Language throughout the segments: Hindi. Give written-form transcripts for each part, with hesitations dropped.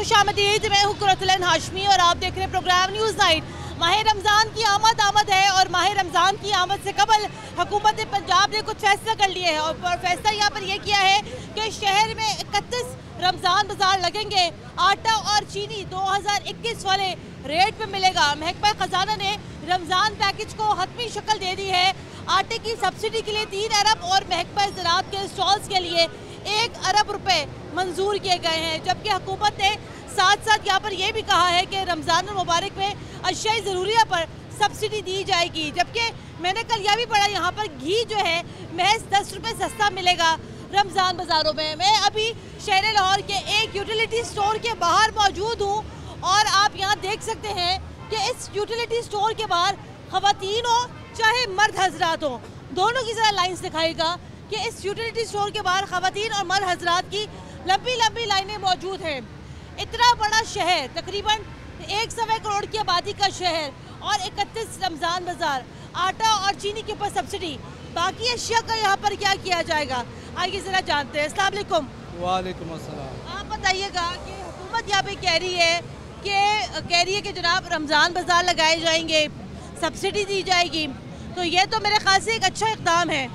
खुशामदीद। मैं हूँ कुरतुलन हाशमी और आप देख रहे हैं प्रोग्राम न्यूज़ नाइट। माह रमज़ान की आमद है और माह रमज़ान की आमद से कबल हुकूमत पंजाब ने कुछ फैसला कर लिए हैं और फैसला यहाँ पर यह किया है कि शहर में 31 रमज़ान बाजार लगेंगे। आटा और चीनी 2021 वाले रेट पे मिलेगा। महकमा खजाना ने रमज़ान पैकेज को हतमी शक्ल दे दी है। आटे की सब्सिडी के लिए 3 अरब और महकमा ज़राअत के स्टॉल्स के लिए 1 अरब रुपए मंजूर किए गए हैं। जबकि हुकूमत ने साथ साथ यहाँ पर यह भी कहा है कि रमज़ान मुबारक में अशियाई ज़रूरिया पर सब्सिडी दी जाएगी। जबकि मैंने कल यह भी पढ़ा यहाँ पर घी जो है महज 10 रुपये सस्ता मिलेगा रमज़ान बाज़ारों में। मैं अभी शहर लाहौर के एक यूटिलिटी स्टोर के बाहर मौजूद हूँ और आप यहाँ देख सकते हैं कि इस यूटिलिटी स्टोर के बाहर ख़वातीन हो चाहे मर्द हजरात हो, दोनों की ज़रा लाइन्स दिखाएगा कि इस यूटिलिटी स्टोर के बाहर ख़वातीन और मर्द हजरात की लंबी लंबी लाइनें मौजूद हैं। इतना बड़ा शहर, तकरीबन 1.25 करोड़ की आबादी का शहर और 31 रमज़ान बाज़ार, आटा और चीनी के ऊपर सब्सिडी, बाकी अशिया का यहाँ पर क्या किया जाएगा, आइए ज़रा जानते हैं। अस्सलाम वालेकुम। वालेकुम अस्सलाम। आप बताइएगा कि हुकूमत यहाँ पे कह रही है कि जनाब रमज़ान बाज़ार लगाए जाएंगे, सब्सिडी दी जाएगी, तो ये तो मेरे ख्याल से एक अच्छा इक़दाम है।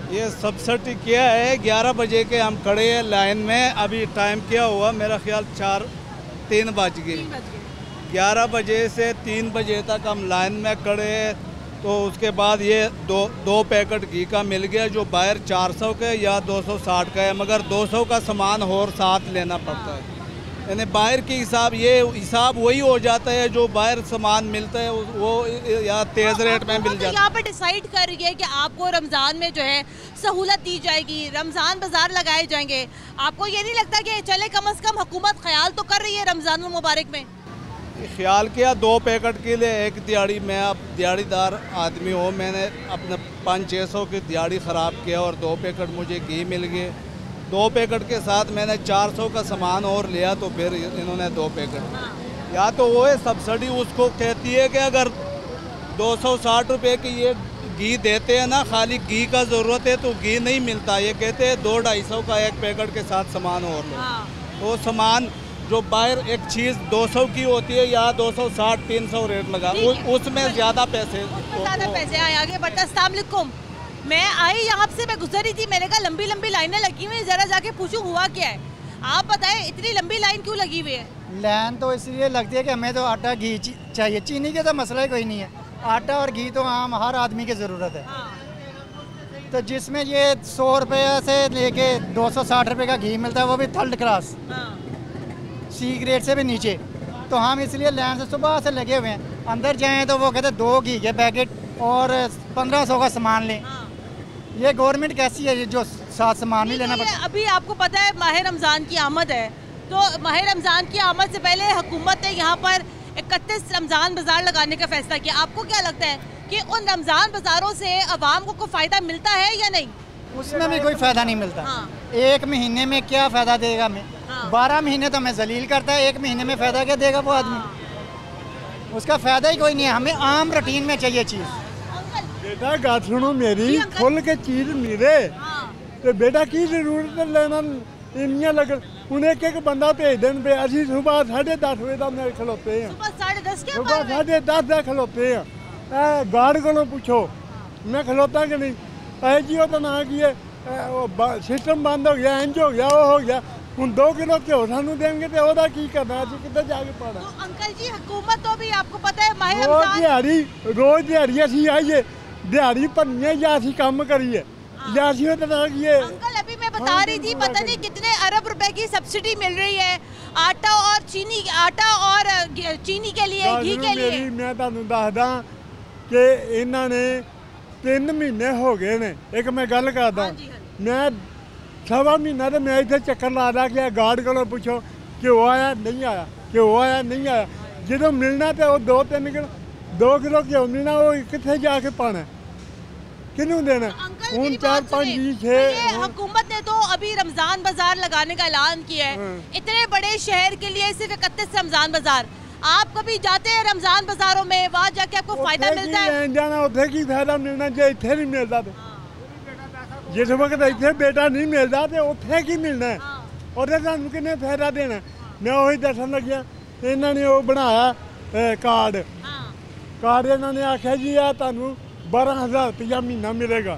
ये सब्सिडी क्या है, 11 बजे के हम खड़े हैं लाइन में। अभी टाइम क्या हुआ, मेरा ख्याल 3 बज गए। 11 बजे से 3 बजे तक हम लाइन में खड़े हैं। तो उसके बाद ये दो पैकेट घी का मिल गया जो बाहर 400 का या 260 का है, मगर 200 का सामान और साथ लेना पड़ता है। यानी बाहर की हिसाब वही हो जाता है जो बाहर सामान मिलता है वो या तेज़ रेट में मिल जाता है। यहाँ पर डिसाइड कर रही है कि आपको रमज़ान में जो है सहूलत दी जाएगी, रमज़ान बाज़ार लगाए जाएंगे। आपको ये नहीं लगता कि चले कम से कम हुकूमत ख्याल तो कर रही है रमज़ान मुबारक में? ख्याल किया 2 पैकेट के लिए एक दिहाड़ी, मैं अब दिहाड़ीदार आदमी हूँ, मैंने अपने 500-600 की दिहाड़ी ख़राब किया और 2 पैकेट मुझे घी मिल गए। 2 पैकेट के साथ मैंने 400 का सामान और लिया, तो फिर इन्होंने 2 पैकेट। या तो वो है सब्सिडी, उसको कहती है कि अगर 260 रुपये की ये घी देते हैं ना, खाली घी का ज़रूरत है तो घी नहीं मिलता। ये कहते हैं 200-250 का एक पैकेट के साथ सामान और लो। तो सामान जो बाहर एक चीज़ 200 की होती है या 260-300 रेट लगा, उसमें ज़्यादा पैसे आगे बढ़ता। अस्सलाम वालेकुम। मैं आई यहाँ से, मैं गुजर रही थी, मैंने कहा लंबी लंबी लाइनें लगी हुई हैं, ज़रा जाके पूछूं हुआ क्या है। आप बताएं इतनी लंबी लाइन क्यों लगी हुई है? लाइन तो इसलिए लगती है कि हमें तो आटा घी चाहिए, चीनी का तो मसला ही कोई नहीं है। आटा और घी तो आम हर आदमी की ज़रूरत है। तो जिसमें ये 100 रुपये से लेके 260 रुपये का घी मिलता है, वो भी थर्ड क्लास, सी ग्रेड से भी नीचे। तो हम इसलिए लाइन से सुबह से लगे हुए हैं। अंदर जाएँ तो वो कहते 2 घी के पैकेट और 1500 का सामान लें। ये गवर्नमेंट कैसी है जो साथ सामान नहीं लेना पड़ता? अभी आपको पता है माह रमज़ान की आमद है, तो माह रमज़ान की आमद से पहले हुकूमत ने यहाँ पर 31 रमज़ान बाज़ार लगाने का फैसला किया। आपको क्या लगता है कि उन रमज़ान बाज़ारों से अवाम को फ़ायदा मिलता है या नहीं? उसमें भी कोई फ़ायदा नहीं मिलता। एक महीने में क्या फ़ायदा देगा हमें? 12 महीने तो हमें जलील करता है, एक महीने में फ़ायदा क्या देगा वो आदमी? उसका फ़ायदा ही कोई नहीं है। हमें आम रूटीन में चाहिए चीज़। बेटा गल सुनो मेरी, खुल के चीज मिले तो बेटा की जरूरत है लेना इन्नियां लग। हूँ एक बंदा भेज देन पे, असी सुबह 10:30 बजे तक मैं खलोते हैं, सुबह 10:30 खलोते हैं। गार्ड को पूछो मैं खलोता कि नहीं, ऐ जी तो ना की सिस्टम बंद हो गया, इंज हो गया, वो हो गया। हूँ 2 किलो घ्यो सानू देंगे तो वह की करना, अभी कितने जाके पाना। तो अंकल जी हुकूमत तो भी आपको पता है रोज दिहाड़ी असी आइए, दिहाड़ी भरनी है या असी काम करिए या असी अंकल अभी मैं बता रही थी पता नहीं कितने अरब रुपए की सब्सिडी मिल रही है आटा और चीनी के लिए, घी के लिए। मैं तुहानू दसदा कि इन्होंने 3 महीने हो गए ने। एक मैं गल करदा, मैं 1.25 महीना तो मैं इतने चक्कर ला रहा कि गार्ड को पूछो कि वो आया नहीं आया, कि वो आया नहीं आया। जो मिलना तो वो 2-3 किलो 2 किलो घ्यो मिलना, वो कितने जाके पाना, किनू देना? हूँ 4-5-6 हुकूमत ने तो अभी रमज़ान बाज़ार लगाने का ऐलान किया है इतने बड़े शहर के लिए, सिर्फ 31 रमज़ान बाज़ार। आप कभी जाते हैं रमज़ान बाज़ारों में, वहाँ जाके आपको फ़ायदा मिलता है? जाना उथे की फायदा मिलना जो इतने नहीं मिलता। जिस वक्त इतने बेटा नहीं मिलता तो उथे की मिलना है, और किन्ने फायदा देना? मैं वही दसन लग्या इन्होंने वो बनाया कार्ड कार्ड इन्होंने आख्या जी आ तुहानू 12,000 रुपया महीना मिलेगा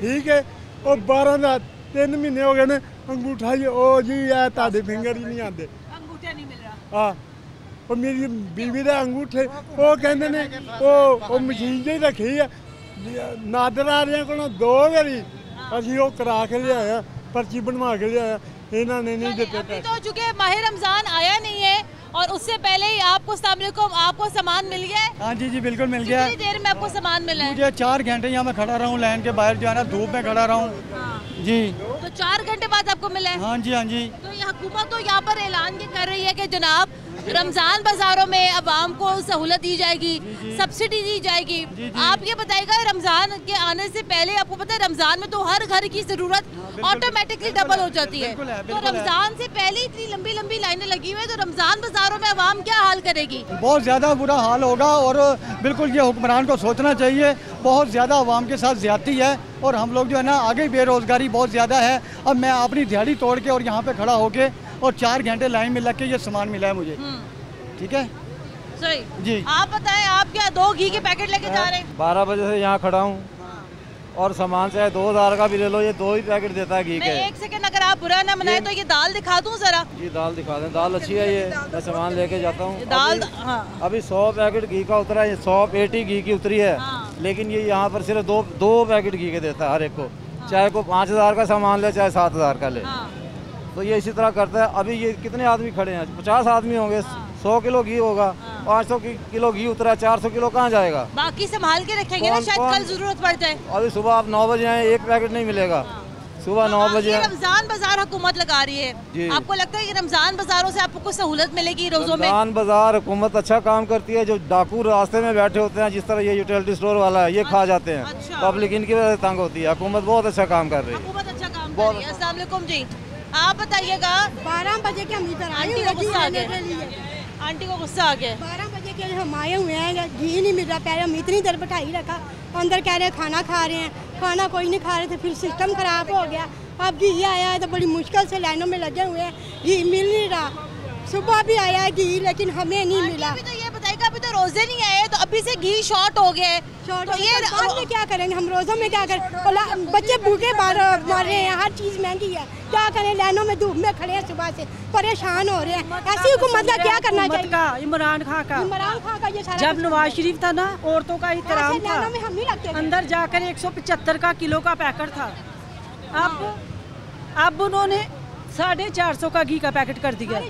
ठीक है। वो 12,000 3 महीने हो गए ने अंगूठा जी ओ जी आ ताड़े फिंगर ही नहीं आते अंगूठा नहीं मिल रहा। हाँ वो मेरी बीवी के अंगूठे वो कहते ने वो मशीन जी रखी है नादर आ रहे को 2 बारी असी वो करा के लिया पर्ची बनवा के लिया इन्होंने नहीं देते। तो चूंकि माह रमजान आया नहीं है और उससे पहले ही आपको आपको सामान मिल गया है? हाँ जी बिल्कुल मिल गया। कितनी देर में आपको सामान मिला है? मुझे 4 घंटे यहाँ मैं खड़ा रहा हूँ लाइन के बाहर जो है ना धूप में खड़ा रहा हूँ जी। तो 4 घंटे बाद आपको मिला है? हाँ जी हाँ जी। तो ये हुकूमत तो यहाँ पर ऐलान कर रही है कि जनाब रमजान बाजारों में अवाम को सहूलत दी जाएगी, सब्सिडी दी जाएगी। आप ये बताइएगा रमजान के आने से पहले आपको पता है रमजान में तो हर घर की जरूरत ऑटोमेटिकली डबल हो जाती है। तो रमजान से पहले इतनी लंबी लंबी लाइनें लगी हुई है तो रमजान बाजारों में अवाम क्या हाल करेगी? बहुत ज़्यादा बुरा हाल होगा और बिल्कुल ये हुक्मरान को सोचना चाहिए। बहुत ज़्यादा अवाम के साथ ज्यादती है और हम लोग जो है ना आगे बेरोज़गारी बहुत ज़्यादा है। अब मैं अपनी दिहाड़ी तोड़ के और यहाँ पे खड़ा होके और 4 घंटे लाइन में लग के ये सामान मिला है मुझे। ठीक है सही जी। आप बताएं आप क्या 2 घी के पैकेट लेके जा रहे हैं? 12 बजे से यहाँ खड़ा हूँ और सामान चाहे 2,000 का भी ले लो ये 2 ही पैकेट देता है घी के। एक सेकंड अगर आप बुरा ना मनाए तो ये दाल दिखा दूं जरा। जी दाल दिखा दें, दाल अच्छी है ये मैं सामान लेके जाता हूँ। दाल अभी 100 पैकेट घी का उतरा है, 100 पेटी घी की उतरी है लेकिन ये यहाँ पर सिर्फ दो पैकेट घी के देता है हर एक को, चाहे को 5,000 का सामान ले चाहे 7,000 का ले। तो ये इसी तरह करता है। अभी ये कितने आदमी खड़े हैं? 50 आदमी होंगे, 100 किलो घी होगा, 500 किलो घी उतरा, 400 किलो कहाँ जाएगा? बाकी संभाल के रखेंगे ना, शायद कल जरूरत पड़ जाए। अभी सुबह आप 9 बजे आए 1 पैकेट नहीं मिलेगा। सुबह 9 बजे रमजान बाजार हुकूमत लगा रही है, आपको लगता है कि रमजान बाजारों से आपको कुछ सहूलत मिलेगी रोजों में? रमजान बाजार हुकूमत अच्छा काम करती है। जो डाकू रास्ते में बैठे होते हैं जिस तरह ये यूटिलिटी स्टोर वाला है ये खा जाते हैं, पब्लिक इनकी वजह से तंग होती है। हुकूमत बहुत अच्छा काम कर रही है। हुकूमत अच्छा काम कर रही है। अस्सलाम वालेकुम जी, आप बताइएगा। 12 बजे के हम इधर आए आंटी को गुस्सा आ गया, आंटी को गुस्सा आ गया। 12 बजे के हम आए हुए हैं, घी नहीं मिल रहा। पहले हम इतनी देर बैठाई रखा, अंदर कह रहे हैं खाना खा रहे हैं, खाना कोई नहीं खा रहे थे। फिर सिस्टम खराब हो गया, अब घी आया है तो बड़ी मुश्किल से लाइनों में लगे हुए हैं, घी मिल नहीं रहा। सुबह भी आया है घी लेकिन हमें नहीं मिला। अभी तो ये बताइएगा अभी तो रोजे नहीं आए तो अभी से घी शॉर्ट हो गया है, तो ये बाद में क्या करेंगे? हम रोज़ों में क्या करें? बच्चे भूखे मर रहे हैं, हर चीज़ महंगी है, क्या करें? लाइनों में धूप में खड़े हैं, सुबह से परेशान हो रहे हैं। ऐसी हुकूमत का क्या करना चाहिए? इमरान खान का ये सारा जब नवाज शरीफ था ना औरतों का एहतराम था, में हम नहीं लगते, अंदर जाकर 175 का किलो का पैकेट था। अब उन्होंने 450 का घी का पैकेट कर दिया।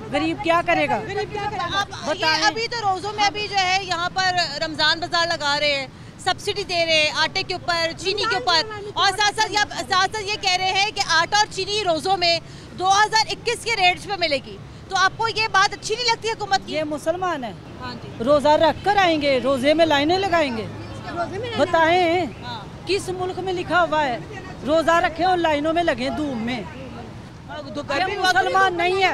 गरीब क्या करेगा? बताएं। अभी तो रोजों में अभी जो है यहाँ पर रमजान बाजार लगा रहे हैं, सब्सिडी दे रहे हैं आटे के ऊपर, चीनी के ऊपर, और साथ साथ ये कह रहे हैं कि आटा और चीनी रोजों में 2021 के रेट्स पे मिलेगी। तो आपको ये बात अच्छी नहीं लगती हुकूमत की? ये मुसलमान है, रोजा रख कर आएंगे, रोजे में लाइनें लगाएंगे। बताएं किस मुल्क में लिखा हुआ है रोजा रखे और लाइनों में लगे धूप में? मुसलमान नहीं है।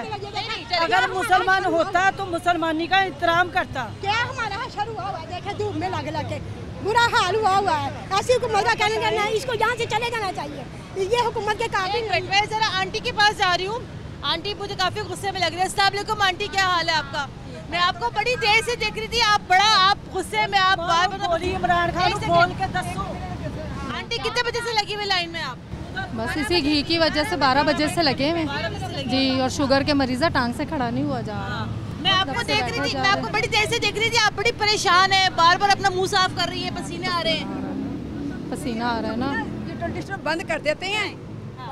अगर मुसलमान होता तो मुसलमानी का एहतराम करता। क्या हमारा शुरू हुआ है? देखे धूप में लग के बुरा हाल हुआ है। ऐसी हुकूमत का कहना करना है, इसको यहाँ से चले जाना चाहिए। ये हुकूमत के काबिल। मैं जरा आंटी के पास जा रही हूँ। आंटी मुझे काफी गुस्से में लग रही है। अस्सलाम वालेकुम आंटी, क्या हाल है आपका? मैं आपको बड़ी देर से देख रही थी, आप गुस्से में, आप इमरान खान बोल के दसो। आंटी कितने बजे से लगी हुई लाइन में आप? बस इसी घी की वजह से 12 बजे से लगे हुए जी, और शुगर के मरीज़ टांग से खड़ा नहीं हुआ जा रहा। मैं आपको देख रही थी, मैं आपको बड़ी देर से देख रही थी, आप बड़ी परेशान है, बार बार अपना मुंह साफ कर रही है, पसीने आ रहे हैं। पसीना आ रहा है ना। यूटिलिटी स्टोर बंद कर देते हैं,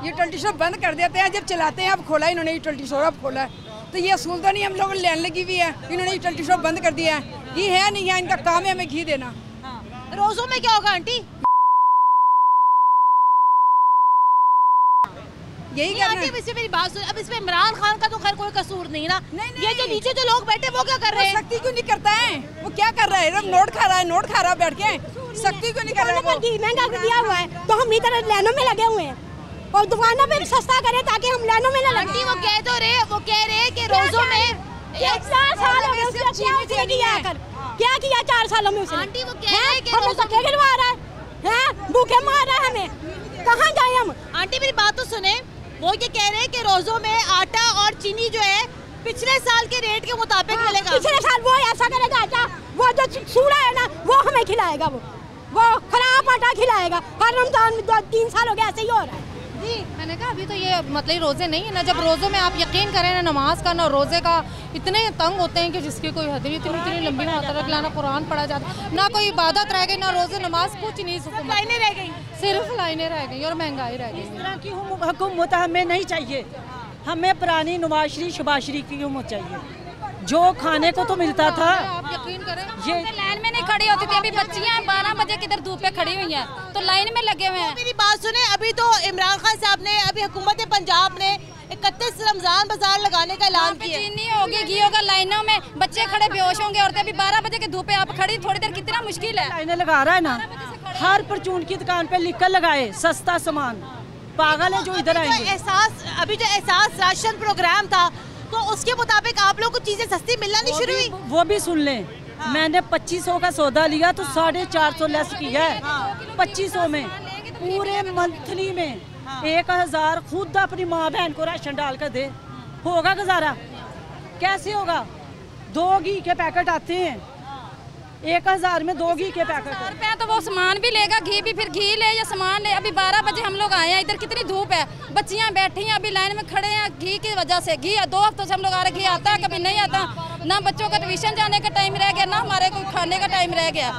यूटिलिटी स्टोर बंद कर देते हैं। जब चलाते हैं अब खोला इन्होंने यूटिलिटी स्टोर, अब खोला है तो ये असूल तो नहीं, हम लोग लेन लगी हुई है, इन्होंने यूटिलिटी स्टोर बंद कर दिया है। ये है नहीं है, इनका काम है हमें घी देना। रोजों में क्या होगा आंटी? यही करना है। मेरी बात सुन, अब इसमें इमरान खान का तो खैर कोई कसूर नहीं ना। ये जो नीचे जो लोग बैठे वो क्या कर रहे हैं? सख्ती क्यों नहीं करता है? वो क्या कर रहा है? नोट खा रहा है, नोट खा रहा है बैठ के, सख्ती क्यों नहीं कर रहा है? महंगा दिया हुआ है तो हम इधर लाइनों में लगे हुए हैं, और दुकानों पे भी सस्ता करे ताकि हम लाइनों में न लगे। आंटी वो कह रहे कि रोजों में 4 साल हो गए क्या किया 4 सालों में उसने? आंटी वो कह रहे हैं कि हम धक्के गिरवा रहा है, भूखे मार रहा है हमें, कहाँ जाए हम? आंटी मेरी बात तो सुने, वो ये कह रहे हैं कि रोजों में आटा और चीनी जो है पिछले साल के रेट के मुताबिक मिलेगा। पिछले साल वो ऐसा करेगा आटा, वो जो सूड़ा है ना वो हमें खिलाएगा, वो खराब आटा खिलाएगा। हर रमजान में 2-3 साल हो गए ऐसे ही हो रहा है। जी मैंने कहा अभी तो ये मतलब रोज़े नहीं है ना, जब रोज़ों में आप यकीन करें ना नमाज का ना रोज़े का इतने तंग होते हैं कि जिसकी कोई हद नहीं, इतनी लंबी मुतरक ना कुरान पढ़ा जाता, ना कोई इबादत रह गई, ना रोज़े नमाज, कुछ नहीं, लाइनें रह गई, सिर्फ लाइनें रह गई और महंगाई रह गई। इस तरह की हुकूमत हमें नहीं चाहिए, हमें पुरानी नवाज शरीफ शहबाज शरीफ की हुकूमत चाहिए, जो खाने को तो मिलता था। आप यकीन करें ये लाइन में नहीं खड़ी होती थी, अभी बच्चियां 12 बजे किधर धूप पे खड़ी हुई हैं तो लाइन में लगे हुए हैं। मेरी बात सुने, अभी तो इमरान खान साहब ने, अभी हुकूमत पंजाब ने 31 रमजान बाजार लगाने का ऐलान किया। चीनी होगी, घी होगा, लाइनों में बच्चे खड़े बेहोश होंगे, औरतें अभी 12 बजे की धूप पे आप खड़ी थोड़ी देर कितना मुश्किल है। लाइनें लगा रहा है ना, हर परचून की दुकान पे लिखकर लगाए सस्ता सामान, पागल है जो इधर आएंगे। अभी जो एहसास राशन प्रोग्राम था तो उसके मुताबिक आप लोग को चीजें सस्ती मिलना नहीं शुरू हुई। वो भी सुन लें, मैंने 2500 का सौदा लिया तो 450 लेस किया है। 2500 में पूरे मंथली में 1000 खुद अपनी माँ बहन को राशन डाल कर दे, होगा गुजारा? कैसे होगा? 2 घी के पैकेट आते हैं, 1000 में 2 घी के पैकेट रुपया तो वो सामान भी लेगा, घी भी, फिर घी ले या सामान ले। अभी 12 बजे हम लोग आए हैं, इधर कितनी धूप है, बच्चियां बैठी हैं अभी लाइन में खड़े हैं घी की वजह से। घी 2 हफ्तों से हम लोग आ रहे, घी आता है कभी नहीं आता, ना बच्चों का ट्यूशन जाने का टाइम रह गया, ना हमारे कोई खाने का टाइम रह गया।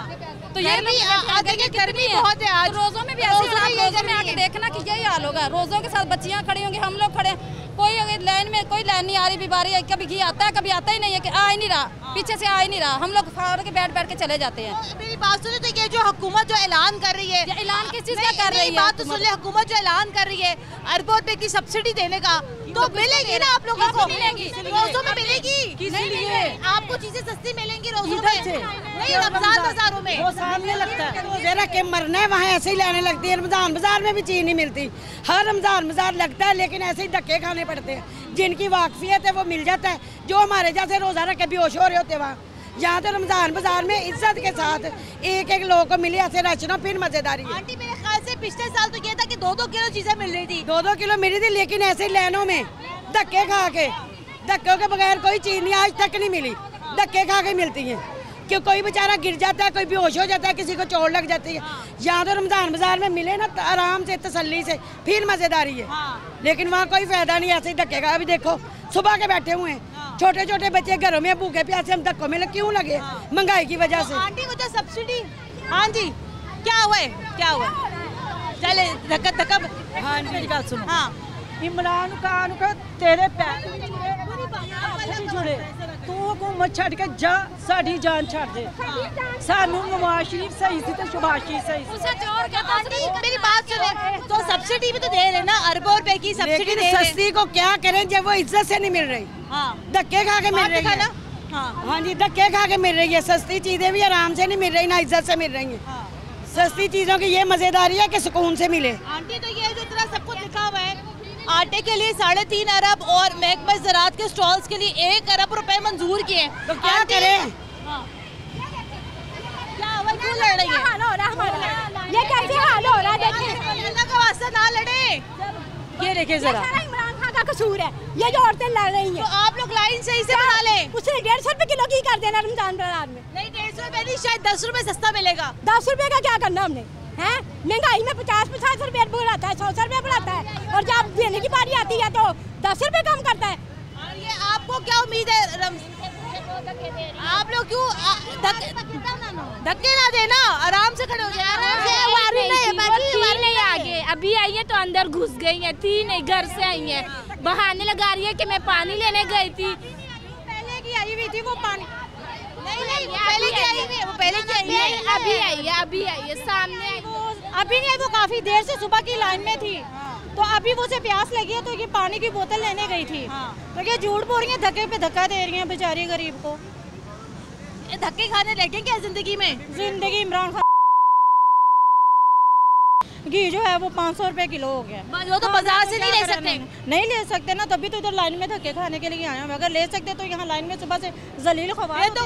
तो ये गर्मी बहुत है आज, रोजों में भी ऐसे रोजों में आके देखना कि यही हाल होगा, रोजों के साथ बच्चियां खड़ी होंगी, हम लोग खड़े, कोई अगर लाइन में कोई लाइन नहीं आ रही, बीमारी है, कभी घी आता है कभी आता ही नहीं है, कि आ ही नहीं रहा, पीछे से आ ही नहीं रहा, हम लोग फाड़ के बैठ के चले जाते हैं। मेरी बात सुनो, तो ये जो हुकूमत जो ऐलान कर रही है, ऐलान किस चीज का कर रही है? बात तो सुन ले, हुकूमत जो ऐलान कर रही है अरबों रुपए की सब्सिडी देने का, तो मिलेगी ना आप लोगों को? मिलेगी, रोजों में मिलेगी। किस लिए? आपको चीजें सस्ती मिलेंगी रोजों में, नहीं रमजान बाजारों में। वो सामने लगता है, रोजे रख के मरना है, वहाँ ऐसे ही लेने लगती है। रमजान बाजार में भी चीज नहीं मिलती, हर रमजान बाजार लगता है लेकिन ऐसे ही धक्के खाने पड़ते हैं। जिनकी वाकफियत है वो मिल जाता है, जो हमारे जैसे रोजा रख के बेहोश हो रहे होते वहाँ। यहाँ तो रमजान बाजार में इज्जत के साथ एक लोगों को मिली ऐसे राशन, फिर मजेदारी है। आंटी मेरे ख्याल से पिछले साल तो ये था कि 2-2 किलो चीजें मिल रही थी, 2-2 किलो मिली थी, लेकिन ऐसे लाइनों में धक्के खा के, धक्कों के बगैर कोई चीज नहीं आज तक नहीं मिली, धक्के खा के मिलती है। कि कोई बेचारा गिर जाता है, कोई बेहोश हो जाता है, किसी को चोट लग जाती है। यहाँ तो रमजान बाजार में मिले ना आराम से तसल्ली से, फिर मजेदारी है। लेकिन वहाँ कोई फायदा नहीं, ऐसे ही धक्के का। अभी देखो सुबह के बैठे हुए हैं, छोटे छोटे बच्चे घरों में भूखे प्यासे, हम धक्कों में क्यों लगे? महंगाई की वजह से। आंटी को जो सब्सिडी, हाँ जी क्या हुआ है, क्या हुआ चले धक्का। हाँ मेरी बात सुनो, हाँ इमरान खान का तेरे पैर जुड़े, तू हुकूमत छड़ के जा, साड़ी जान छड़ दे। सानू नवाज शरीफ सही सी तो शहबाज शरीफ सही सी। मेरी बात सुने, तो सब्सिडी भी तो दे रहे ना, अरबों रुपए की सब्सिडी दे रहे। सस्ती को क्या करें जब वो इज्जत से नहीं मिल रही, धक्के खा के मिल रही है। हाँ जी, धक्के खा के मिल रही है। सस्ती चीजें भी आराम से नहीं मिल रही, ना इज्जत से मिल रही है। सस्ती चीजों की ये मजेदारी है कि सुकून से मिले। आंटी तो ये जो इतना सब कुछ लिखा हुआ है, आटे के लिए 3.5 अरब और महकमा ज़राअत के स्टॉल्स के लिए 1 अरब रुपए मंजूर किए, तो क्या करें? क्या हुआ, क्यों लड़ रही है? हाल हो रहा हमारा, ये कैसे हाल हो रहा है? देखिए अल्लाह का वास्ता ना लड़े, ये देखिए जरा, इमरान खान का कसूर है, ये जो औरतें लड़ रही हैं। तो आप लोग लाइन सही से बना लें। उसने 150 रुपए किलो की कर देना रमजान बाजार में। नहीं 150 रुपए नहीं, शायद 10 रुपए सस्ता मिलेगा। 10 रुपए का क्या करना हमने हैं? महंगाई में 50-50 रुपए बढ़ाता है, 100 रुपए बढ़ाता है, और जब देने की बारी आती है तो 10 रुपए कम करता है। और ये आपको क्या उम्मीद है, आप लोग क्यों धक्के ना देना, आराम से खड़े हो जाए, आराम से। नहीं आगे अभी आई है तो अंदर घुस गई है, थी नहीं, घर से आई है, बहाने लगा रही है कि मैं पानी लेने गई थी। पहले की आई हुई थी वो पानी, नहीं पहले की आई हुई है, वो पहले की आई है, अभी आई है सामने आई। अभी नहीं, वो काफी देर से सुबह की लाइन में थी, तो अभी वो से प्यास लगी है तो ये पानी की बोतल लेने गई थी। तो ये झूठ बोल रही है, धक्के पे धक्का दे रही है बेचारी गरीब को। धक्के खाने लगे क्या जिंदगी में? जिंदगी इमरान खान घी जो है वो 500 रुपए किलो हो गया। वो तो बाजार से नहीं ले सकते, नहीं ले सकते ना, तभी तो इधर लाइन में धक्के खाने के लिए आए हैं। अगर ले सकते तो यहाँ लाइन में सुबह से जलील खबर। तो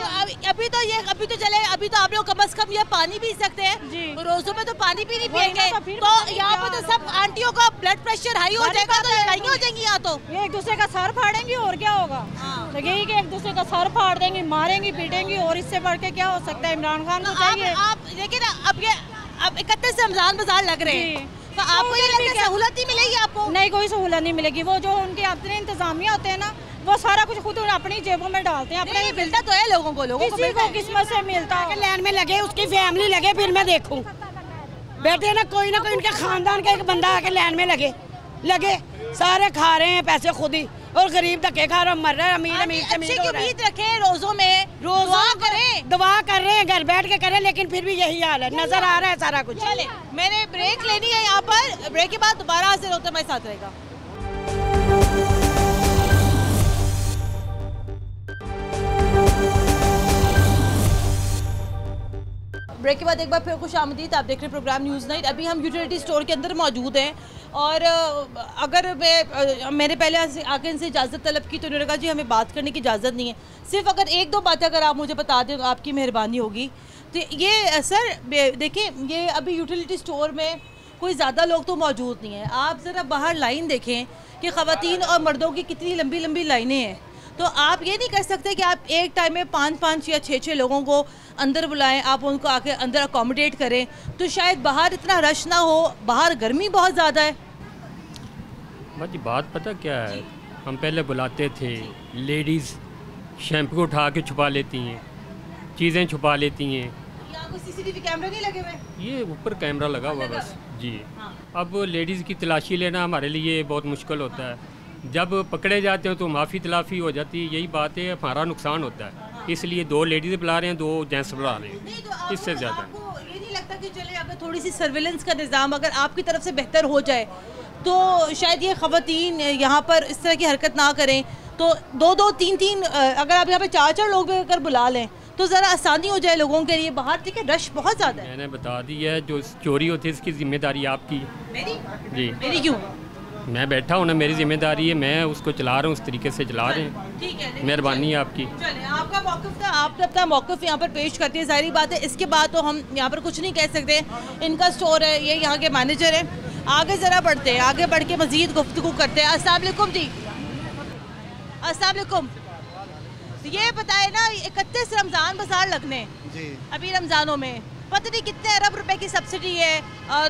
अभी तो चले, अभी तो आप लोग कम से कम ये पानी पी सकते हैं जी, रोजों में तो पानी भी नहीं पियेंगे तो यहाँ पे तो सब आंटियों का ब्लड प्रेशर हाई हो जाएगा, तो लड़ाइयाँ हो जाएंगी यहाँ। तो ये एक दूसरे का सर फाड़ेंगी और क्या होगा, तो यही कि एक दूसरे का सर फाड़ देंगी, मारेंगी, पीटेंगी, और इससे बढ़ के क्या हो सकता है। इमरान खान को चाहिए। आप देखिए ना, अब 31 रमजान बाजार लग रहे हैं, तो आपको ये लगता है सहूलत नहीं मिलेगी आपको? नहीं, कोई सहूलत नहीं मिलेगी। वो जो उनके अपने इंतजामिया होते हैं ना, वो सारा कुछ खुद अपनी जेबों में डालते हैं। अपने मिलता तो है लोगों को किसी को किस्मत से मिलता है। लाइन में लगे, उसकी फैमिली लगे, फिर मैं देखूं बैठे ना कोई उनके खानदान का एक बंदा आके लाइन में लगे सारे खा रहे हैं पैसे खुद ही, और गरीब धक्के खा रहे, मर रहे हैं। अमीर से अमीर हो रहा है। रखे रोजों में दुआ कर रहे हैं, घर बैठ के करें, लेकिन फिर भी यही हाल है, नजर आ रहा है सारा कुछ। चले, मैंने ब्रेक लेनी है यहाँ पर, ब्रेक के बाद दोबारा हाजिर होते हमारे साथ रहेगा। ब्रेक के बाद एक बार फिर खुश आमदीद, आप देख रहे हैं प्रोग्राम न्यूज़ नाइट। अभी हम यूटिलिटी स्टोर के अंदर मौजूद हैं, और अगर मैंने पहले आके इनसे इजाज़त तलब की तो उन्होंने कहा जी हमें बात करने की इजाज़त नहीं है, सिर्फ अगर एक दो बातें अगर आप मुझे बता दें तो आपकी मेहरबानी होगी। तो ये सर देखिए, ये अभी यूटिलिटी स्टोर में कोई ज़्यादा लोग तो मौजूद नहीं हैं। आप ज़रा बाहर लाइन देखें कि ख़वातीन और मर्दों की कितनी लंबी लंबी लाइनें हैं। तो आप ये नहीं कर सकते कि आप एक टाइम में 5-5 या 6-6 लोगों को अंदर बुलाएं, आप उनको आके अंदर अकोमोडेट करें, तो शायद बाहर इतना रश ना हो। बाहर गर्मी बहुत ज़्यादा है। बाकी बात पता क्या है, हम पहले बुलाते थे, लेडीज़ शैम्पू उठा के छुपा लेती हैं, चीज़ें छुपा लेती हैं। यहाँ कोई CCTV कैमरा नहीं लगे हुए? ये ऊपर कैमरा लगा हुआ बस जी। अब लेडीज़ की तलाशी लेना हमारे लिए बहुत मुश्किल होता है। जब पकड़े जाते हैं तो माफ़ी तलाफ़ी हो जाती है, यही बात है, हमारा नुकसान होता है। इसलिए 2 लेडीज़ बुला रहे हैं, 2 जेंट्स बुला रहे हैं, इससे ज़्यादा। आपको ये नहीं लगता कि चले अगर थोड़ी सी सर्विलेंस का निज़ाम अगर आपकी तरफ से बेहतर हो जाए तो शायद ये ख़वातीन यहाँ पर इस तरह की हरकत ना करें? तो 2-2, 3-3 अगर आप यहाँ पे 4-4 लोग भी अगर बुला लें तो ज़रा आसानी हो जाए लोगों के लिए। बाहर ठीक है, रश बहुत ज़्यादा है। मैंने बता दी है, जो चोरी होती है इसकी जिम्मेदारी आपकी। मेरी? जी। मेरी क्यों? मैं बैठा हूँ ना, मेरी जिम्मेदारी है, मैं उसको चला रहा हूँ, उस तरीके से चला रहे हैं। ठीक है, मेहरबानी है आपकी। चलिए, आपका मौक़िफ़ था, आपने अपना मौक़िफ़ यहाँ पर पेश करती है, जाहिर बात है। इसके बाद तो हम यहाँ पर कुछ नहीं कह सकते। इनका स्टोर है, ये यहाँ के मैनेजर हैं। आगे ज़रा बढ़ते हैं, आगे बढ़ के मज़ीद गुफ्तगू करते हैं। अस्सलाम वालेकुम जी। अस्सलाम वालेकुम। ये बताए ना, 31 रमज़ान बाजार लगने जी, अभी रमज़ानों में पता नहीं कितने अरब रुपए की सब्सिडी है।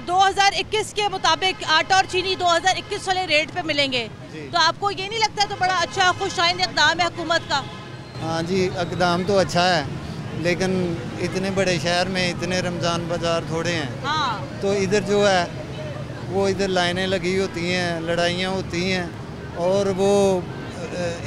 2021 के मुताबिक आटा और चीनी 2021 वाले रेट पे मिलेंगे, तो आपको ये नहीं लगता तो बड़ा अच्छा खुशाइंद इक़दाम है हुकूमत का? हाँ जी, इक़दाम तो अच्छा है, लेकिन इतने बड़े शहर में इतने रमज़ान बाज़ार थोड़े हैं। हाँ। तो इधर जो है वो इधर लाइनें लगी होती हैं, लड़ाइयाँ होती हैं, और वो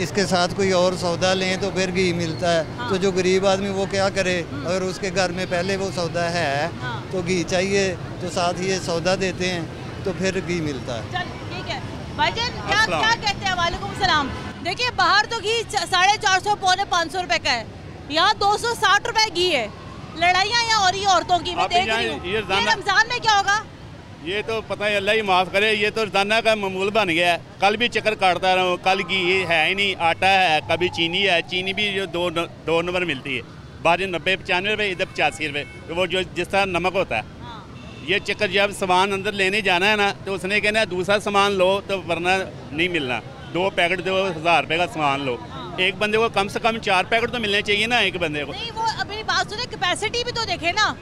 इसके साथ कोई और सौदा लें तो फिर घी मिलता है। हाँ। तो जो गरीब आदमी वो क्या करे, अगर उसके घर में पहले वो सौदा है तो घी चाहिए, तो साथ ही ये सौदा देते हैं तो फिर घी मिलता है। ठीक है भाईजान, क्या कहते हैं? वालेकुम सलाम। देखिए, बाहर तो घी 450-500 रुपए का है, यहाँ 260 रुपए घी है। लड़ाइयाँ यहाँ हो रही है औरतों की, मैं देख रही हूँ। ये रमजान में क्या होगा ये तो पता है, अल्लाह ही माफ़ करे, ये तो रोजाना का मामूल बन गया है। कल भी चक्कर काटता रहा हूँ, कल घी है ही नहीं, आटा है, कभी चीनी है, चीनी भी जो 2 नंबर मिलती है, बाहर 90-95 रुपये, इधर 85 रुपये, तो वो जो जिस तरह नमक होता है। ये चक्कर जब सामान अंदर लेने जाना है ना, तो उसने कहना है दूसरा सामान लो, तो वरना नहीं मिलना, 2 पैकेट दो, 1000 रुपये का सामान लो। एक बंदे को कम से कम 4 पैकेट तो मिलने चाहिए ना एक बंदे को। नहीं, वो अभी बात सुने, कैपेसिटी भी तो देखे ना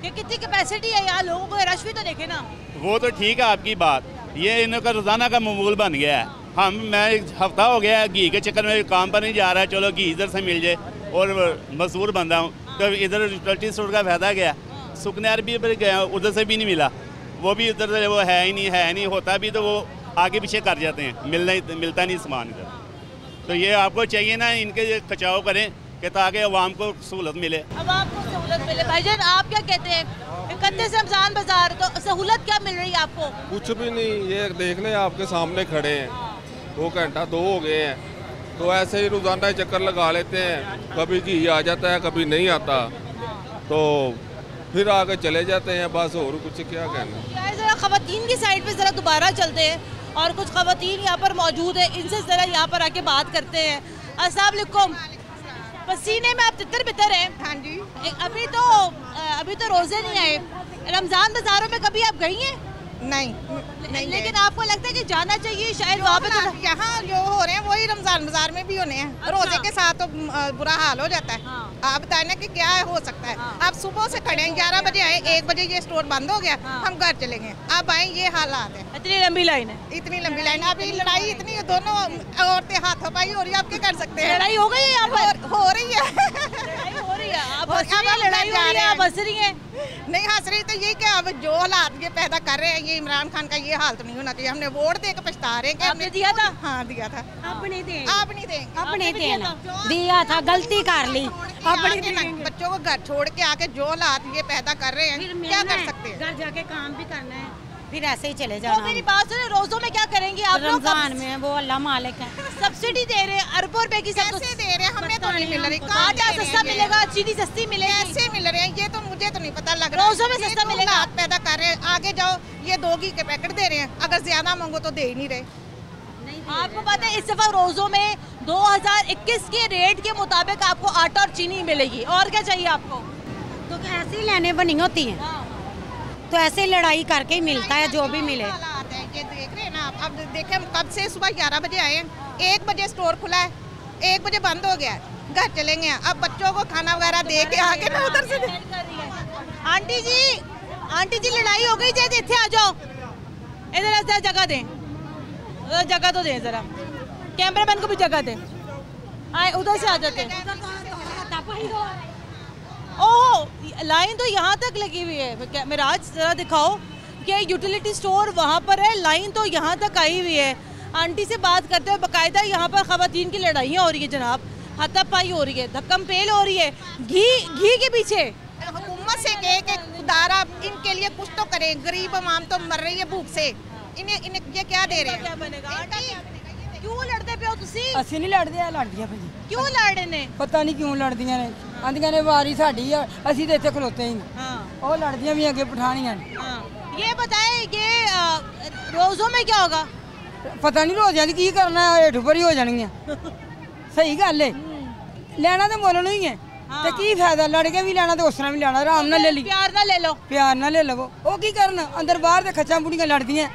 कि कितनी कैपेसिटी है यहाँ, लोगों को रश भी तो देखे ना। वो तो ठीक है आपकी बात, ये इनका रोज़ाना का मामूल बन गया है। मैं 1 हफ्ता हो गया घी के चक्कर में काम पर नहीं जा रहा है, चलो घी इधर से मिल जाए, और मजदूर बंदा हूँ, तो इधर यूटिलिटी स्टोर का फायदा गया। सुकनेर भी गया, उधर से भी नहीं मिला, वो भी उधर से वो है ही नहीं, होता भी तो वो आगे पीछे कर जाते हैं, मिलता नहीं सामान इधर। तो ये आपको चाहिए ना, इनके खचाव करें कि ताकि अवाम को सहूलत मिले। अवाम को सहूलत मिले। भाईजान, आप क्या कहते हैं? 31 रमजान बाजार, तो सहूलत क्या मिल रही है आपको? कुछ भी नहीं, ये देख लें आपके सामने खड़े हैं, 2 घंटा 2 हो गए हैं, तो ऐसे ही रोज़ाना चक्कर लगा लेते हैं, कभी घी आ जाता है, कभी नहीं आता, तो फिर आगे चले जाते हैं, बस और कुछ क्या कहना। ज़रा ख़वातीन की साइड पे ज़रा दोबारा चलते हैं और कुछ ख़वातीन यहाँ पर मौजूद है, इनसे ज़रा यहाँ पर आके बात करते हैं। अस्सलाम वालेकुम। पसीने में आप तितर बितर हैं। हाँ जी। अभी तो रोज़े नहीं आए, रमज़ान बाज़ारों में कभी आप गई हैं? नहीं लेकिन आपको लगता है कि जाना चाहिए शायद वहाँ पे? यहाँ जो हो रहे हैं वही रमजान बाजार में भी होने हैं। अच्छा। रोजे के साथ तो बुरा हाल हो जाता है। हाँ। आप बताए ना कि क्या हो सकता है। हाँ। आप सुबह से खड़े हैं, 11 बजे आए, 1 बजे ये स्टोर बंद हो गया। हाँ। हम घर चले गए, अब आए ये हालात है। इतनी लंबी लाइन है, इतनी लंबी लाइन। अभी लड़ाई इतनी है, दोनों औरतें हाथापाई हो रही है, आप क्या कर सकते हैं। लड़ाई हो गई है यहाँ पर? हो रही है। लड़ाई हो रही है, आप और हंस रही हैं, अब लड़ाई हो रही है, आप हंस रही हैं? नहीं हंस रही तो ये क्या, अब जो हालात ये पैदा कर रहे हैं, ये इमरान खान का ये हाल तो नहीं होना चाहिए। हमने वोट दे के पछता रहे हैं कि आपने दिया था? हाँ दिया था। अब नहीं देंगे, आप नहीं देंगे। अब नहीं देना, दिया था, गलती कर ली, अब नहीं देंगे। बच्चों को घर छोड़ के आके जो हालात ये पैदा कर रहे हैं, क्या कर सकते हैं। घर जाके काम भी करना है, फिर ऐसे ही चले तो जाना। मेरी बात सुनो, रोजों में क्या करेंगे आप लोग? रमजान में वो अल्लाह मालिक है। सब्सिडी दे रहे हैं, अरबों रुपए की कैसे दे रहे हैं, हमें तो नहीं मिल रही। आटा सस्ता मिलेगा, चीनी सस्ती मिलेगी, कैसे मिल रहे हैं ये तो मुझे तो नहीं पता लग रहा। रोजों में सस्ता मिलेगा, हालात पैदा कर रहे हैं। आगे जाओ, ये 2 घी के पैकेट दे रहे हैं, अगर ज्यादा मांगो तो दे ही नहीं रहे। आपको पता है इस दफा रोजों में 2021 के रेट के मुताबिक आपको आटा और चीनी मिलेगी, और क्या चाहिए आपको? तो ऐसे ही लेने बनी होती है, तो ऐसे लड़ाई करके ही मिलता है जो भी मिले। ये देख रहे हैं ना आप। अब देखें, हम कब से सुबह 11 बजे आए हैं, 1 बजे स्टोर खुला है, 1 बजे बंद हो गया है, घर चलेंगे। अब बच्चों को खाना वगैरह दे के आके ना उधर से आंटी जी लड़ाई हो गई, जैसे इतने आ जाओ, इधर जगह दें, जगह तो दें जरा, कैमरामैन को भी जगह दें, आए उधर से आ जाते हैं। ओह लाइन तो यहाँ तक लगी हुई है, मिराज जरा दिखाओ कि यूटिलिटी स्टोर वहाँ पर है, लाइन तो यहाँ तक आई हुई है। आंटी से बात करते हुए बाकायदा यहाँ पर ख़वातीन की लड़ाइयाँ हो रही है जनाब, हाथापाई हो रही है, धक्कम पेल हो रही है, घी के पीछे। हुकूमत से कहे कि खुदारा इनके लिए कुछ तो करें, गरीब आवाम तो मर रही है भूख से, इन्हें ये क्या दे रहे हैं। क्या बनेगा? क्यों लड़ते पे हो तुसी? ਅਸੀਂ ਨਹੀਂ ਲੜਦੇ ਆ ਲੜਦੀਆਂ ਭਾਜੀ। क्यों लड़ रहे ने? ਪਤਾ ਨਹੀਂ ਕਿਉਂ ਲੜਦੀਆਂ ਨੇ, ਆਂਦੀਆਂ ਨੇ ਵਾਰੀ ਸਾਡੀ ਆ, ਅਸੀਂ ਤੇ ਇੱਥੇ ਖਲੋਤੇ ਹੀ ਨਹੀਂ। ਉਹ ਲੜਦੀਆਂ ਵੀ ਅੱਗੇ ਪਠਾਣੀਆਂ ਨੇ। ये बताएं कि रोज़ों में क्या होगा? ਪਤਾ ਨਹੀਂ ਰੋਜ਼ਿਆਂ ਦੀ ਕੀ ਕਰਨਾ, ਹੇਠ ਉੱਪਰ ਹੀ ਹੋ ਜਾਣਗੀਆਂ। ਸਹੀ ਗੱਲ ਏ, ਲੈਣਾ ਤੇ ਮੁੱਲ ਨੂੰ ਹੀ ਹੈ, ਤੇ ਕੀ ਫਾਇਦਾ ਲੜ ਕੇ ਵੀ ਲੈਣਾ ਤੇ ਉਸ ਤਰ੍ਹਾਂ ਵੀ ਲੈਣਾ, ਆਰਾਮ ਨਾਲ ਲੈ ਲਈ, प्यार ना ले लो, ਪਿਆਰ ਨਾਲ ਲੈ ਲਵੋ। ਉਹ ਕੀ ਕਰਨ, ਅੰਦਰ ਬਾਹਰ ਤੇ ਖੱਚਾਂ ਬੁੜੀਆਂ ਲੜਦੀਆਂ।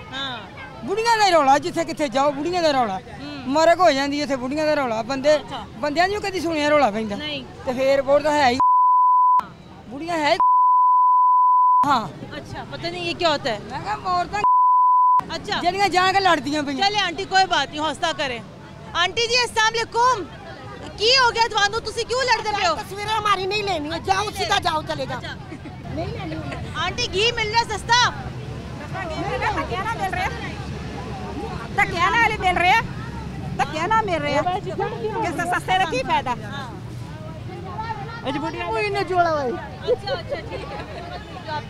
ਬੁੜੀਆਂ ਦਾ ਰੌਲਾ, ਜਿੱਥੇ ਕਿੱਥੇ ਜਾਓ ਬੁੜੀਆਂ ਦਾ ਰੌਲਾ, ਮਰਗ ਹੋ ਜਾਂਦੀ ਇੱਥੇ ਬੁੜੀਆਂ ਦਾ ਰੌਲਾ। ਬੰਦਿਆਂ ਨੂੰ ਕਦੀ ਸੁਣਿਆ ਰੌਲਾ ਪੈਂਦਾ ਤੇ ਫੇਰ ਵੋਟ ਤਾਂ ਹੈ ਹੀ, ਬੁੜੀਆਂ ਹੈ। हाँ अच्छा, पता नहीं ये क्या होता है। मैं कहा औरतां अच्छा जड़ियां जान के लड़दियां पईयां। चले आंटी कोई बात नहीं, हौसला करें। आंटी जी अस्सलाम वालेकुम, की हो गया ਤੁਹਾਨੂੰ ਤੁਸੀਂ क्यों लड़ते पे हो? तस्वीरें हमारी नहीं लेनी है, जाओ सीधा जाओ, चलेगा नहीं लेनी है। आंटी घी मिल रहा है सस्ता, धक्के ना मिल रहे, धक्के ना मिल रहे, धक्के ना मिल रहे, किससे सस्ते का की फायदा। कोई नहीं जोड़ा भाई। अच्छा ठीक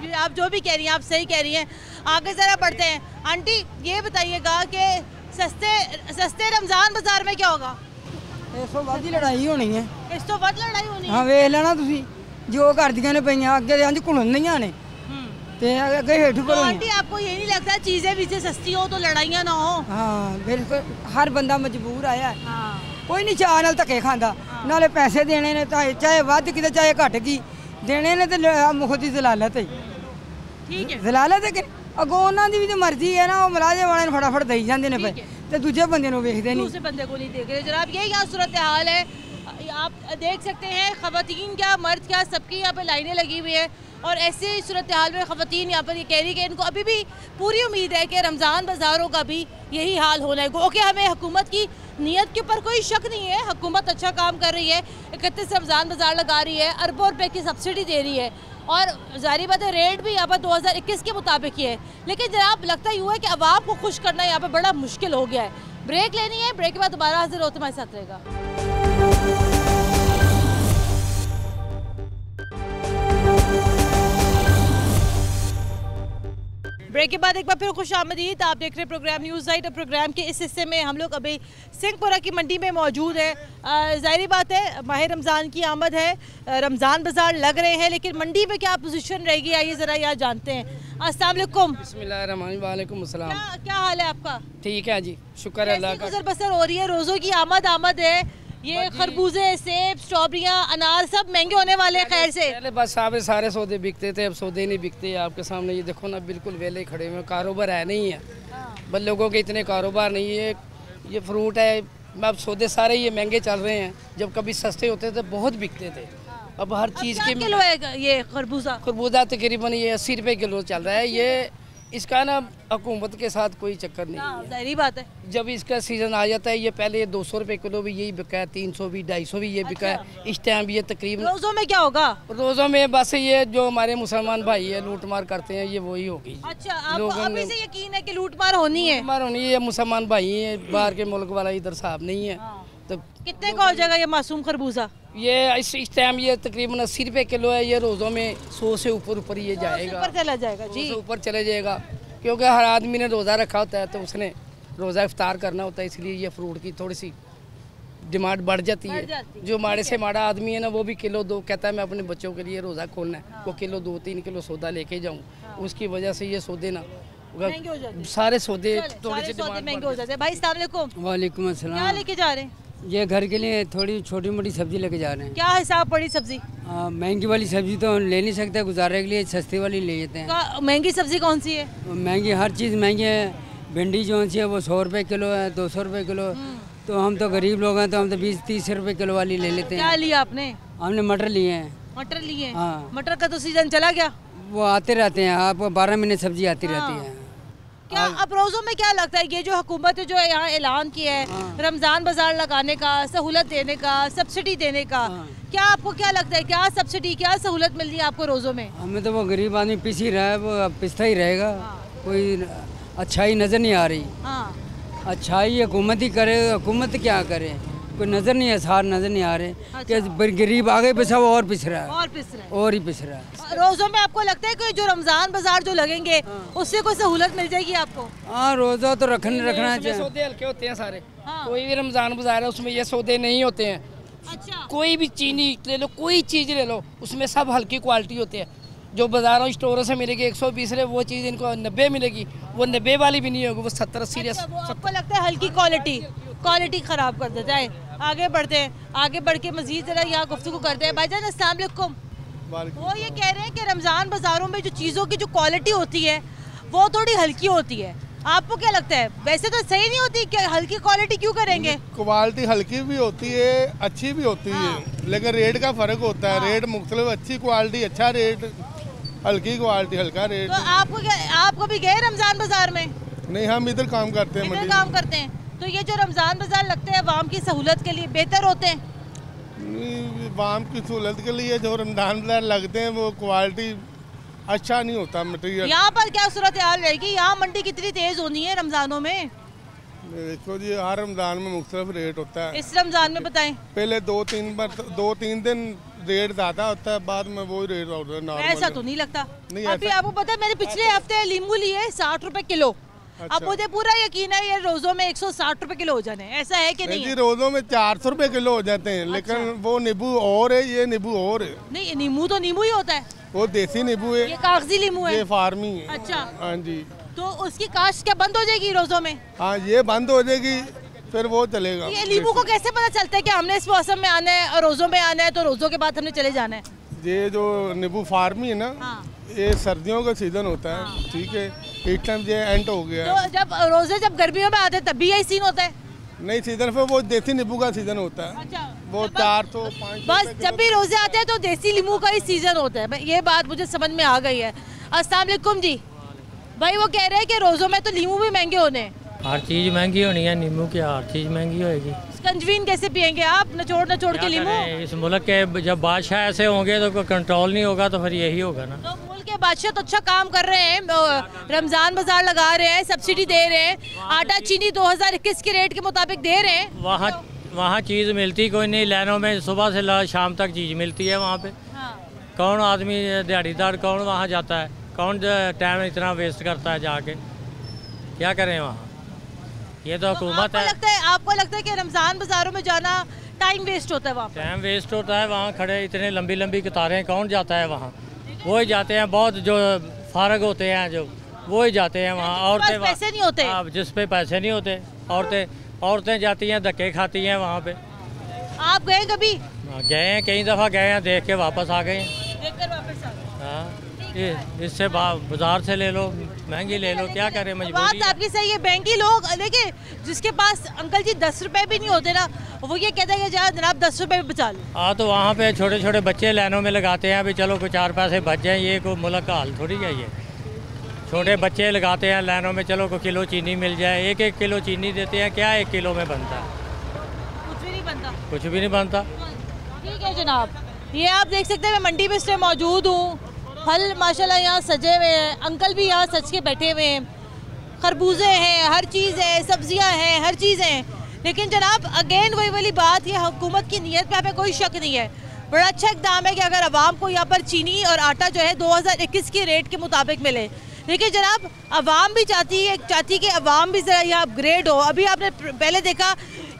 है, आप जो भी कह रही हैं आप सही कह रही हैं। आगे ज़रा बढ़ते हैं। आंटी ये बताइएगा कि सस्ते रमज़ान बाजार में क्या होगा? ਇਸ ਤੋਂ ਵੱਧ ਹੀ ਲੜਾਈ ਹੋਣੀ ਹੈ। ਇਸ ਤੋਂ ਵੱਧ ਲੜਾਈ ਹੋਣੀ ਹੈ। ਹਾਂ ਵੇਖ ਲੈਣਾ ਤੁਸੀਂ, ਜੋ ਕਰਦੀਆਂ ਨੇ ਪਈਆਂ ਅੱਗੇ ਇੰਜ ਘੁਲਣੀਆਂ ਨੇ ਤੇ ਅੱਗੇ ਹੇਠ ਉੱਪਰ ਹੋਈਆਂ। आंटी आपको ये नहीं लगता चीज़ें भी सस्ती हो तो लड़ाइयाँ ना हो? ਹਾਂ ਬਿਲਕੁਲ, ਹਰ ਬੰਦਾ ਮਜਬੂਰ ਆਇਆ, ਕੋਈ ਨਹੀਂ ਚਾਹ ਨਾਲ ਧੱਕੇ ਖਾਂਦਾ, ਨਾਲੇ ਪੈਸੇ ਦੇਣੇ ਨੇ, ਚਾਹੇ ਵੱਧ ਕਿਤੇ ਚਾਹੇ ਘੱਟ ਕੀ ਦੇਣੇ ਨੇ, ਤੇ ਮੁਖ ਦੀ ਜ਼ਲਾਲਤ ਹੈ। ਠੀਕ ਹੈ, ਜ਼ਲਾਲਤ ਹੈ ਕਿ ਅੱਗੋਂ ਉਹਨਾਂ ਦੀ ਵੀ ਤਾਂ ਮਰਜ਼ੀ ਹੈ ਨਾ, ਉਹ ਮੁਲਾਜ਼ੇ ਵਾਲਿਆਂ ਨੂੰ ਫਟਾਫਟ ਦੇਈ ਜਾਂਦੇ ਨੇ ਪਏ ਤੇ ਦੂਜੇ ਬੰਦੇ ਨੂੰ ਵੇਖਦੇ ਨਹੀਂ। दूसरे बंदे को नहीं देख रहे जनाब, ये यहाँ सूरत हाल है। आप देख सकते हैं ख़वातीन क्या मर्द क्या सबकी यहाँ पे लाइनें लगी हुई है, और ऐसे सूरत हाल में ख़वातीन यहाँ पर ये कह रही है कि इनको अभी भी पूरी उम्मीद है कि रमज़ान बाज़ारों का भी यही हाल होना है। ओके, हमें हुकूमत की नीयत के ऊपर कोई शक नहीं है, हुकूमत अच्छा काम कर रही है, 31 रमज़ान बाज़ार लगा रही है, अरबों रुपए की सब्सिडी दे रही है, और ज़ाहिर बात है रेट भी यहाँ पर 2021 के मुताबिक ही है। लेकिन जनाब लगता यूँ है कि अवाम को खुश करना यहाँ पर बड़ा मुश्किल हो गया है। ब्रेक लेनी है, ब्रेक के बाद दोबारा हाजिर होते हमारे साथ रहेगा। ब्रेक के बाद एक बार फिर खुशामदीद। आप देख रहे हैं प्रोग्राम न्यूज़ नाइट। और प्रोग्राम के इस हिस्से में हम लोग अभी सिंहपुरा की मंडी में मौजूद है। ज़ाहिर बात है माह रमज़ान की आमद है, रमज़ान बाज़ार लग रहे हैं, लेकिन मंडी में क्या पोजीशन रहेगी आइए ज़रा यहाँ जानते हैं। अस्सलाम वालेकुम। वालेकुम अस्सलाम। क्या हाल है आपका? ठीक है जी, शुक्र अल्लाह का। गुजर बसर हो रही है, रोज़ों की आमद है, ये खरबूजे, सेब, स्ट्रॉबेरियाँ, अनार सब महंगे होने वाले हैं। खैर से पहले बस सारे सौदे बिकते थे, अब सौदे नहीं बिकते। आपके सामने ये देखो ना, बिल्कुल वेले खड़े हुए, कारोबार है नहीं है। बस लोगों के इतने कारोबार नहीं है। ये फ्रूट है, अब सौदे सारे ये महंगे चल रहे हैं। जब कभी सस्ते होते थे बहुत बिकते थे। अब हर चीज़ के किलो है ये खरबूजा तकरीबन ये 80 रुपये किलो चल रहा है। ये इसका ना हुकूमत के साथ कोई चक्कर नहीं है। ज़ाहिर बात है, जब इसका सीज़न आ जाता है, ये पहले 200 रुपये किलो भी यही बिका है, 300 भी, 250 भी ये बिका है। इस टाइम ये तकरीबन रोज़ों में क्या होगा? रोज़ों में बस ये जो हमारे मुसलमान भाई है लूट मार करते हैं, ये वही होगी। अच्छा, आपको अभी से यकीन है कि लूट मार होनी है? मार होनी है। मुसलमान भाई है, बाहर के मुल्क वाला इधर साहब नहीं है। तो कितने का हो जाएगा ये मासूम खरबूजा? ये इस टाइम ये तकरीबन 80 रुपये किलो है। ये रोज़ों में 100 से ऊपर ये जाएगा, ऊपर चला जाएगा जी, ऊपर चले जाएगा। क्योंकि हर आदमी ने रोज़ा रखा होता है, तो उसने रोज़ा इफ्तार करना होता है, इसलिए ये फ्रूट की थोड़ी सी डिमांड बढ़ जाती है। जो माड़े से माड़ा आदमी है ना, वो भी किलो दो कहता है मैं अपने बच्चों के लिए रोज़ा खोलना है, वो किलो 2-3 किलो सौदा लेके जाऊँ। उसकी वजह से ये सौदे ना सारे सौदे थोड़े से महंगे हो जाते हैं। भाई अस्सलाम वालेकुम। वालेकुम अस्सलाम। क्या लेके जा रहे हैं? ये घर के लिए थोड़ी छोटी मोटी सब्जी लेके जा रहे हैं। क्या हिसाब पड़ी सब्जी? महंगी वाली सब्जी तो ले नहीं सकते, गुजारे के लिए सस्ती वाली ले लेते हैं। महंगी सब्जी कौन सी है? महंगी हर चीज़ महंगी है। भिंडी जो सी है वो 100 रुपये किलो है, 200 रुपये किलो। तो हम तो गरीब लोग हैं, तो हम तो 20-30 रुपये किलो वाली ले लेते हैं। क्या लिया आपने? हमने मटर लिए हैं। मटर लिए? हाँ। मटर का तो सीजन चला गया। वो आते रहते हैं, आप 12 महीने सब्जी आती रहती है। क्या अब रोज़ों में क्या लगता है, ये जो हुकूमत जो है यहाँ ऐलान किया है रमज़ान बाजार लगाने का, सहूलत देने का, सब्सिडी देने का, क्या आपको क्या लगता है, क्या सब्सिडी क्या सहूलत मिल रही है आपको रोज़ों में? हमें तो वो गरीब आदमी पिस ही रहा है, वो पिसता ही रहेगा। कोई अच्छाई नज़र नहीं आ रही। अच्छाई हुकूमत ही करे, हुकूमत क्या करे, कोई नज़र नहीं है, सार नज़र नहीं आ रहे। कि गरीब आगे पिसा वो और पिस रहा है, और ही पिस रहा है। रोज़ों में आपको लगता है कि जो रमज़ान बाजार जो लगेंगे उससे कोई सहूलत मिल जाएगी आपको? हाँ, रोज़ा तो रखना चाहिए। सौदे हल्के होते हैं सारे। कोई भी रमज़ान बाजार है उसमें ये सौदे नहीं होते हैं। अच्छा। कोई भी चीनी ले लो, कोई चीज़ ले लो, उसमें सब हल्की क्वालिटी होती है। जो बाजारों स्टोरों से मिलेगी 120 रुपये, वो चीज़ इनको 90 मिलेगी। वो 90 वाली भी नहीं होगी, वो 70-80। आपको लगता है हल्की क्वालिटी ख़राब कर देता है? आगे बढ़ते हैं, आगे बढ़ के मज़ीद ज़रा यहाँ गुफ्तगू करते हैं। भाईजान अस्सलाम वालेकुम। वो ये कह रहे हैं कि रमज़ान बाज़ारों में जो चीज़ों की जो क्वालिटी होती है वो थोड़ी हल्की होती है, आपको क्या लगता है? वैसे तो सही नहीं होती, क्या हल्की क्वालिटी क्यों करेंगे? क्वालिटी हल्की भी होती है, अच्छी भी होती है, लेकिन रेट का फ़र्क होता है। रेट मुख्तलिफ, अच्छी क्वालिटी अच्छा रेट, हल्की क्वालिटी हल्का रेट। तो आपको क्या, आप कभी गए रमज़ान बाज़ार में? नहीं, हम इधर काम करते हैं, इधर काम करते हैं। तो ये जो रमज़ान बाज़ार लगते हैं अवाम की सहूलत के लिए बेहतर होते हैं? आवाम की सहूलत के लिए जो रमज़ान बाज़ार लगते हैं वो क्वालिटी अच्छा नहीं होता मटेरियल। यहाँ पर क्या सूरत हाल रहेगी? यहाँ मंडी कितनी तेज़ होनी है रमज़ानों में? देखो जी, हर रमज़ान में मुख्तलिफ रेट होता है। इस रमज़ान में बताएं। पहले 2-3 दिन रेट ज़्यादा होता है, बाद में वही रेट होता है नॉर्मल। ऐसा तो नहीं लगता। नहीं, अभी आपको पता है, मैंने पिछले हफ्ते नींबू लिए 60 रुपए किलो। अच्छा। अब मुझे पूरा यकीन है ये रोज़ों में 160 रुपए किलो हो जाने, ऐसा है कि नहीं? जी, रोज़ों में 400 रुपए किलो हो जाते हैं। लेकिन वो नींबू और है, ये नींबू और है। नहीं, नींबू तो नींबू ही होता है। वो देसी नींबू है, ये कागजी नींबू है, ये फार्मी है। अच्छा। हाँ जी। तो उसकी काश्त क्या बंद हो जाएगी रोज़ों में? हाँ, ये बंद हो जाएगी, फिर वो चलेगा। ये नींबू को कैसे पता चलता है कि हमने इस मौसम में आना है और रोज़ों में आना है, तो रोज़ों के बाद हमने चले जाना है? ये जो नींबू फार्मी है ना, ये सर्दियों का सीजन होता है, ठीक है। इस टाइम ये एंड हो गया। तो जब रोज़े जब गर्मियों में आते हैं तब भी यही सीन होता है? नहीं, सीजन पे वो देसी नींबू का सीजन होता है। अच्छा। वो 400-500 बस जब भी रोज़े आते हैं तो देसी नींबू का ही सीजन होता है। ये बात मुझे समझ में आ गई है। अस्सलाम वालेकुम जी। भाई वो कह रहे हैं कि रोज़ों में तो नींबू भी महंगे होने हैं। हर चीज़ महंगी होनी है, नींबू की हर चीज़ महंगी होएगी। कंजवीन कैसे पियेंगे आप, नचोड़ के नींबू? इस मुल्क के जब बादशाह ऐसे होंगे तो कोई कंट्रोल नहीं होगा, तो फिर यही होगा ना। तो मुल्क के बादशाह तो अच्छा काम कर रहे हैं, रमज़ान बाजार लगा रहे हैं, सब्सिडी दे रहे हैं, आटा चीनी 2021 के रेट के मुताबिक दे रहे हैं। वहाँ चीज़ मिलती कोई नहीं, लाइनों में सुबह से शाम तक चीज़ मिलती है वहाँ पे। कौन आदमी दिहाड़ीदार कौन वहाँ जाता है? कौन टाइम इतना वेस्ट करता है जाके, क्या करें वहाँ। ये तो हुकूमत है। आपको लगता है कि रमज़ान बाज़ारों में जाना टाइम वेस्ट होता है? वहाँ टाइम वेस्ट होता है, वहाँ खड़े इतने लंबी लंबी कतारें, कौन जाता है वहाँ? वो ही जाते हैं, बहुत जो फारग होते हैं जो, वो ही जाते हैं वहाँ। औरतें पैसे नहीं होते, जिस पे पैसे नहीं होते, औरतें जाती हैं, धक्के खाती हैं वहाँ पे। आप गए कभी? गए हैं, कई दफ़ा गए हैं, देख के वापस आ गए हैं। देखकर वापस आ गए। हाँ, इससे बाजार से ले लो, महंगी ले लो, क्या करें, मजबूरी बात आपकी सही है। महंगी लोग देखिए, जिसके पास अंकल जी 10 रुपए भी नहीं होते ना, वो ये कहते हैं कि जाओ जनाब 10 रुपए भी बचा लो। हाँ, तो वहाँ पे छोटे छोटे बच्चे लाइनों में लगाते हैं, अभी चलो कुछ 4 पैसे बच जाएँ, ये कोई मुल्क का हाल थोड़ी है। ये छोटे बच्चे लगाते हैं लाइनों में, चलो को किलो चीनी मिल जाए, 1-1 किलो चीनी देते हैं, क्या 1 किलो में बनता है? कुछ भी नहीं बनता, कुछ भी नहीं बनता। ठीक है जनाब, ये आप देख सकते हैं मैं मंडी में इस टाइम मौजूद हूँ। फल माशाल्लाह यहाँ सजे हुए हैं, अंकल भी यहाँ सज के बैठे हुए हैं, खरबूजे हैं, हर चीज़ है, सब्जियाँ हैं, हर चीज़ हैं। लेकिन जनाब अगेन वही वाली बात, ये हुकूमत की नीयत पे हमें कोई शक नहीं है। बड़ा अच्छा इक़दाम है कि अगर आवाम को यहाँ पर चीनी और आटा जो है 2021 के रेट के मुताबिक मिले। लेकिन जनाब आवाम भी चाहती कि आवाम भी ज़रा यहाँ अपग्रेड हो। अभी आपने पहले देखा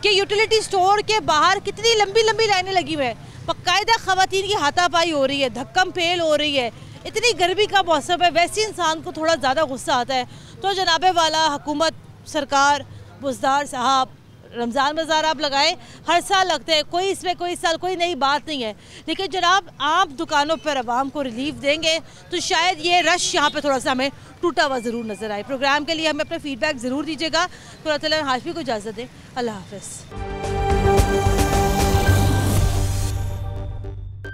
कि यूटिलिटी स्टोर के बाहर कितनी लंबी लंबी लाइनें लगी हुई हैं, बाकायदा ख़वातीन की हाथापाई हो रही है, धक्कम पेल हो रही है। इतनी गर्मी का मौसम है, वैसे इंसान को थोड़ा ज़्यादा गुस्सा आता है। तो जनाबे वाला हुकूमत, सरकार, बुज़दार साहब, रमज़ान बाज़ार आप लगाएं, हर साल लगते हैं, कोई इसमें कोई साल कोई नई बात नहीं है। लेकिन जनाब आप दुकानों पर आवाम को रिलीफ देंगे तो शायद ये रश यहाँ पे थोड़ा सा हमें टूटा हुआ ज़रूर नज़र आए। प्रोग्राम के लिए हमें अपना फीडबैक ज़रूर दीजिएगा। कुरातुल हाशमी को इजाज़त दें, अल्लाह हाफ़िज़।